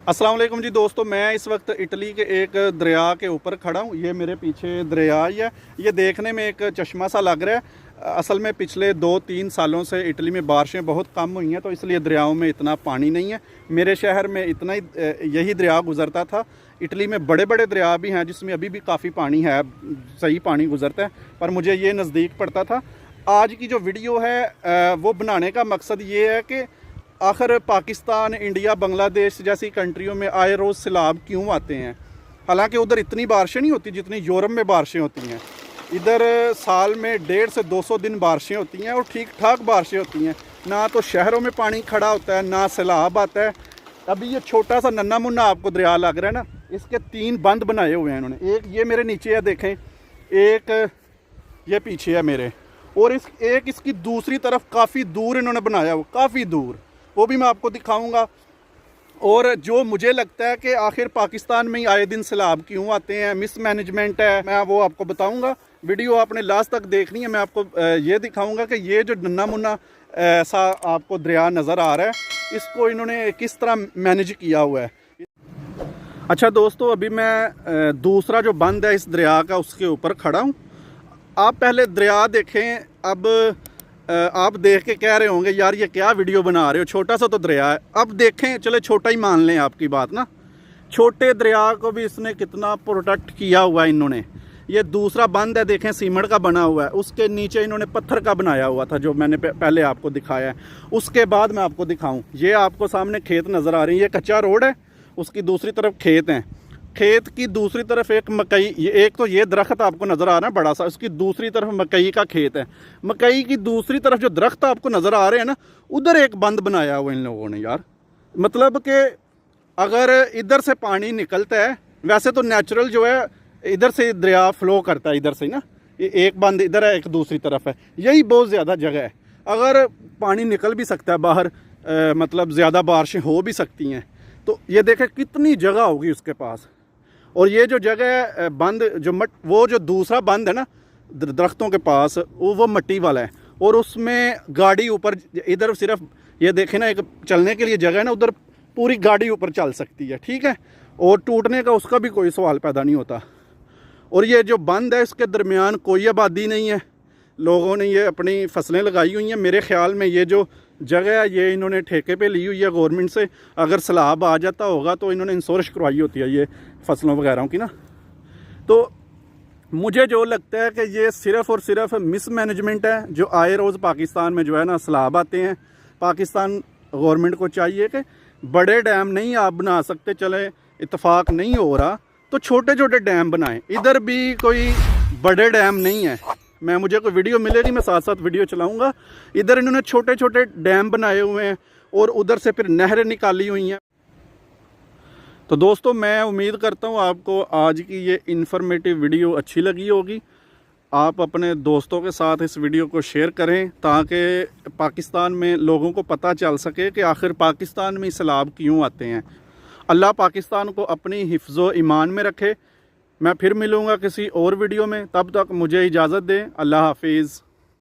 अस्सलाम वालेकुम जी दोस्तों, मैं इस वक्त इटली के एक दरिया के ऊपर खड़ा हूँ। ये मेरे पीछे दरिया ही है। ये देखने में एक चश्मा सा लग रहा है। असल में पिछले 2-3 सालों से इटली में बारिशें बहुत कम हुई हैं, तो इसलिए दरियाओं में इतना पानी नहीं है। मेरे शहर में इतना ही यही दरिया गुज़रता था। इटली में बड़े बड़े दरिया भी हैं जिसमें अभी भी काफ़ी पानी है, सही पानी गुज़रता है, पर मुझे ये नज़दीक पड़ता था। आज की जो वीडियो है वो बनाने का मकसद ये है कि आखिर पाकिस्तान, इंडिया, बांग्लादेश जैसी कंट्रियों में आए रोज़ सैलाब क्यों आते हैं। हालांकि उधर इतनी बारिशें नहीं होती जितनी यूरोप में बारिशें होती हैं। इधर साल में 150 से 200 दिन बारिशें होती हैं और ठीक ठाक बारिशें होती हैं। ना तो शहरों में पानी खड़ा होता है, ना सैलाब आता है। अभी ये छोटा सा नन्ना मुन्ना आपको दरिया लग रहा है ना, इसके 3 बंद बनाए हुए हैं इन्होंने। एक ये मेरे नीचे है, देखें, एक ये पीछे है मेरे, और इसकी दूसरी तरफ काफ़ी दूर इन्होंने बनाया हुआ, काफ़ी दूर, वो भी मैं आपको दिखाऊंगा। और जो मुझे लगता है कि आखिर पाकिस्तान में ही आए दिन सैलाब क्यों आते हैं, मिसमैनेजमेंट है, मैं वो आपको बताऊंगा। वीडियो आपने लास्ट तक देखनी है। मैं आपको ये दिखाऊंगा कि ये जो नन्ना मुन्ना ऐसा आपको दरिया नज़र आ रहा है, इसको इन्होंने किस तरह मैनेज किया हुआ है। अच्छा दोस्तों, अभी मैं दूसरा जो बंद है इस दरिया का, उसके ऊपर खड़ा हूँ। आप पहले दरिया देखें। अब आप देख के कह रहे होंगे यार ये क्या वीडियो बना रहे हो, छोटा सा तो दरिया है। अब देखें, चले छोटा ही मान लें आपकी बात ना, छोटे दरिया को भी इसने कितना प्रोटेक्ट किया हुआ है इन्होंने। ये दूसरा बंद है, देखें, सीमेंट का बना हुआ है, उसके नीचे इन्होंने पत्थर का बनाया हुआ था, जो मैंने पहले आपको दिखाया है। उसके बाद मैं आपको दिखाऊं, ये आपको सामने खेत नज़र आ रही है, ये कच्चा रोड है, उसकी दूसरी तरफ खेत हैं। खेत की दूसरी तरफ एक मकई, एक तो ये दरख्त आपको नज़र आ रहा है बड़ा सा, उसकी दूसरी तरफ मकई का खेत है। मकई की दूसरी तरफ जो दरख्त आपको नज़र आ रहे हैं ना, उधर एक बंद बनाया हुआ इन लोगों ने यार। मतलब कि अगर इधर से पानी निकलता है, वैसे तो नेचुरल जो है इधर से दरिया फ्लो करता है, इधर से ना, एक बंद इधर है, एक दूसरी तरफ है, यही बहुत ज़्यादा जगह है। अगर पानी निकल भी सकता है बाहर, मतलब ज़्यादा बारिशें हो भी सकती हैं, तो ये देखें कितनी जगह होगी उसके पास। और ये जो जगह है बंद, वो जो दूसरा बंद है ना दरख्तों के पास, वो मिट्टी वाला है, और उसमें गाड़ी ऊपर, इधर सिर्फ ये देखें ना, एक चलने के लिए जगह है ना, उधर पूरी गाड़ी ऊपर चल सकती है, ठीक है, और टूटने का उसका भी कोई सवाल पैदा नहीं होता। और ये जो बंद है, इसके दरमियान कोई आबादी नहीं है, लोगों ने ये अपनी फसलें लगाई हुई हैं। मेरे ख्याल में ये जो जगह है ये इन्होंने ठेके पे ली हुई है गवर्नमेंट से। अगर सैलाब आ जाता होगा तो इन्होंने इंश्योरेंस करवाई होती है ये फसलों वगैरह की ना। तो मुझे जो लगता है कि ये सिर्फ़ और सिर्फ मिसमैनेजमेंट है, जो आए रोज़ पाकिस्तान में जो है ना सैलाब आते हैं। पाकिस्तान गवर्नमेंट को चाहिए कि बड़े डैम नहीं आप बना सकते, चले इत्तेफाक नहीं हो रहा तो छोटे छोटे डैम बनाएं। इधर भी कोई बड़े डैम नहीं है। मुझे कोई वीडियो मिलेगी, मैं साथ साथ वीडियो चलाऊंगा। इधर इन्होंने छोटे छोटे डैम बनाए हुए हैं और उधर से फिर नहरें निकाली हुई हैं। तो दोस्तों, मैं उम्मीद करता हूँ आपको आज की ये इन्फॉर्मेटिव वीडियो अच्छी लगी होगी। आप अपने दोस्तों के साथ इस वीडियो को शेयर करें ताकि पाकिस्तान में लोगों को पता चल सके कि आखिर पाकिस्तान में सैलाब क्यों आते हैं। अल्लाह पाकिस्तान को अपनी हिफ्ज़ो ईमान में रखे। मैं फिर मिलूँगा किसी और वीडियो में, तब तक मुझे इजाज़त दें। अल्लाह हाफिज़।